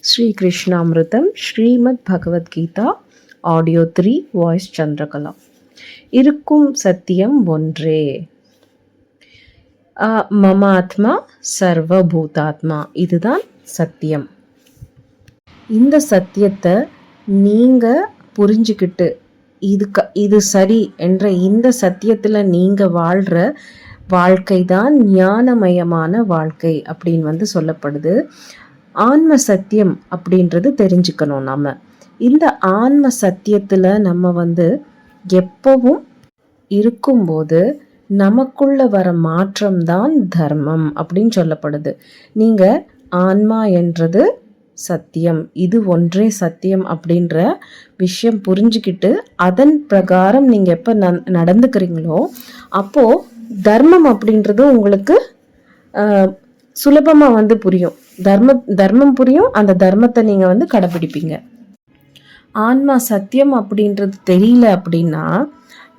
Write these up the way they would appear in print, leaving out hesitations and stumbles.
Sri Krishnamritam Shrimad Bhagavad Gita audio 3 voice Chandrakala. இருக்கும் சத்தியம் ஒன்றே. மம ஆத்மா சர்வபூதாத்மா, இதுதான் சத்தியம். இந்த சத்தியத்தை நீங்கள் புரிஞ்சுக்கிட்டு இது சரி என்ற இந்த சத்தியத்தில் நீங்கள் வாழ்கிற வாழ்க்கை தான் ஞானமயமான வாழ்க்கை அப்படின்னு சொல்லப்படுது. ஆன்ம சத்தியம் அப்படின்றது தெரிஞ்சுக்கணும். நம்ம இந்த ஆன்ம சத்தியத்தில் நம்ம எப்பவும் இருக்கும்போது நமக்குள்ள வர மாற்றம் தான் தர்மம் அப்படின்னு சொல்லப்படுது. நீங்கள் ஆன்மா என்றது சத்தியம், இது ஒன்றே சத்தியம் அப்படின்ற விஷயம் புரிஞ்சுக்கிட்டு அதன் பிரகாரம் நீங்கள் எப்போ நடந்துக்கிறீங்களோ அப்போது தர்மம் அப்படின்றது உங்களுக்கு சுலபமாக புரியும். தர்மம் புரியும். அந்த தர்மத்தை நீங்கள் கடைபிடிப்பீங்க. ஆன்மா சத்தியம் அப்படின்றது தெரியல அப்படின்னா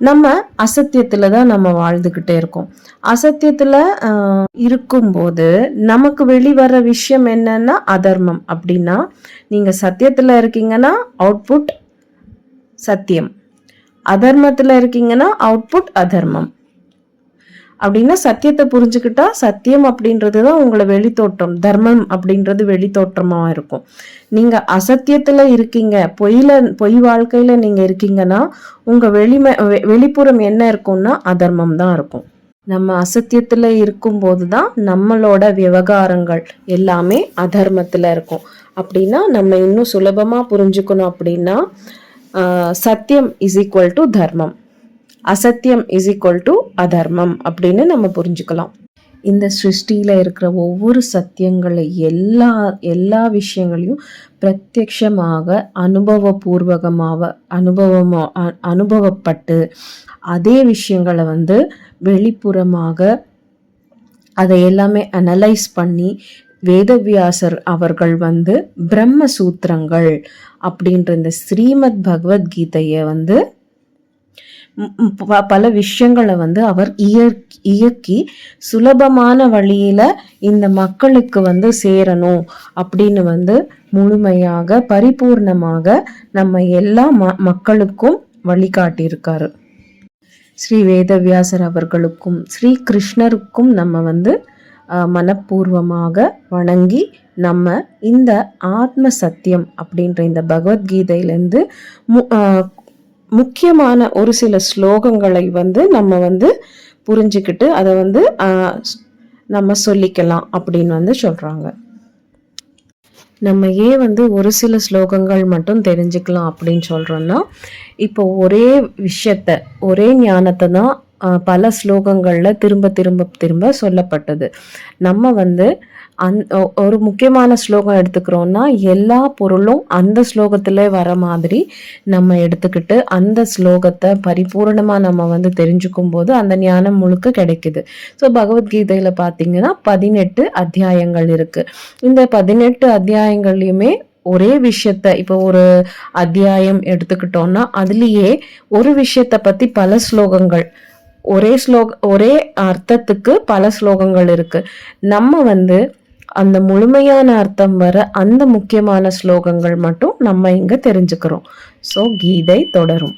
நம்ம அசத்தியத்தில் தான் நம்ம வாழ்ந்துக்கிட்டே இருக்கோம். அசத்தியத்தில் இருக்கும்போது நமக்கு வெளிவர விஷயம் என்னன்னா அதர்மம். அப்படின்னா நீங்கள் சத்தியத்தில் இருக்கீங்கன்னா அவுட்புட் சத்தியம், அதர்மத்தில் இருக்கீங்கன்னா அவுட்புட் அதர்மம். அப்படின்னா சத்தியத்தை புரிஞ்சுக்கிட்டா சத்தியம் அப்படின்றது தான் உங்களை வெளித்தோற்றம், தர்மம் அப்படின்றது வெளித்தோற்றமாக இருக்கும். நீங்கள் அசத்தியத்தில் இருக்கீங்க, பொய் வாழ்க்கையில் நீங்கள் இருக்கீங்கன்னா உங்கள் வெளிப்புறம் என்ன இருக்கும்னா அதர்மம் தான் இருக்கும். நம்ம அசத்தியத்தில் இருக்கும்போது தான் நம்மளோட விவகாரங்கள் எல்லாமே அதர்மத்தில் இருக்கும். அப்படின்னா நம்ம இன்னும் சுலபமாக புரிஞ்சுக்கணும். அப்படின்னா சத்தியம் இஸ் ஈக்குவல் டு தர்மம், அசத்தியம் இஸ் ஈக்குவல் டு அதர்மம் அப்படின்னு நம்ம புரிஞ்சுக்கலாம். இந்த சிருஷ்டியில் இருக்கிற ஒவ்வொரு சத்தியங்களை எல்லா விஷயங்களையும் பிரத்யக்ஷமாக அனுபவப்பட்டு அதே விஷயங்களை வெளிப்புறமாக அதை எல்லாமே அனலைஸ் பண்ணி வேதவியாசர் அவர்கள் பிரம்மசூத்திரங்கள் அப்படின்ற இந்த ஸ்ரீமத் பகவத்கீதையை பல விஷயங்களை அவர் இயக்கி சுலபமான வழியில இந்த மக்களுக்கு சேரணும் அப்படின்னு முழுமையாக பரிபூர்ணமாக நம்ம எல்லா மக்களுக்கும் வழிகாட்டியிருக்காரு. ஸ்ரீ வேதவியாசர் அவர்களுக்கும் ஸ்ரீ கிருஷ்ணருக்கும் நம்ம மனப்பூர்வமாக வணங்கி நம்ம இந்த ஆத்ம சத்தியம் அப்படின்ற இந்த பகவத்கீதையிலேருந்து முக்கியமான ஒரு சில ஸ்லோகங்களை நம்ம புரிஞ்சுக்கிட்டு அதை நம்ம சொல்லிக்கலாம் அப்படின்னு சொல்றாங்க. நம்ம ஏன் ஒரு சில ஸ்லோகங்கள் மட்டும் தெரிஞ்சுக்கலாம் அப்படின்னு சொல்றோம்னா, இப்போ ஒரே விஷயத்த ஒரே ஞானத்தை தான் பல ஸ்லோகங்கள்ல திரும்ப சொல்லப்பட்டது. நம்ம ஒரு முக்கியமான ஸ்லோகம் எடுத்துக்கிறோம்னா எல்லா பொருளும் அந்த ஸ்லோகத்துல வர மாதிரி நம்ம எடுத்துக்கிட்டு அந்த ஸ்லோகத்தை பரிபூர்ணமா நம்ம தெரிஞ்சுக்கும் போது அந்த ஞானம் முழுக்க கிடைக்குது. ஸோ பகவத்கீதையில பார்த்தீங்கன்னா 18 அத்தியாயங்கள் இருக்கு. இந்த 18 அத்தியாயங்கள்லையுமே ஒரே விஷயத்த, இப்போ ஒரு அத்தியாயம் எடுத்துக்கிட்டோம்னா அதுலேயே ஒரு விஷயத்த பத்தி பல ஸ்லோகங்கள், ஒரே அர்த்தத்துக்கு பல ஸ்லோகங்கள் இருக்கு. நம்ம அந்த முழுமையான அர்த்தம் வர அந்த முக்கியமான ஸ்லோகங்கள் மட்டும் நம்ம இங்க தெரிஞ்சுக்கிறோம். ஸோ கீதை தொடரும்.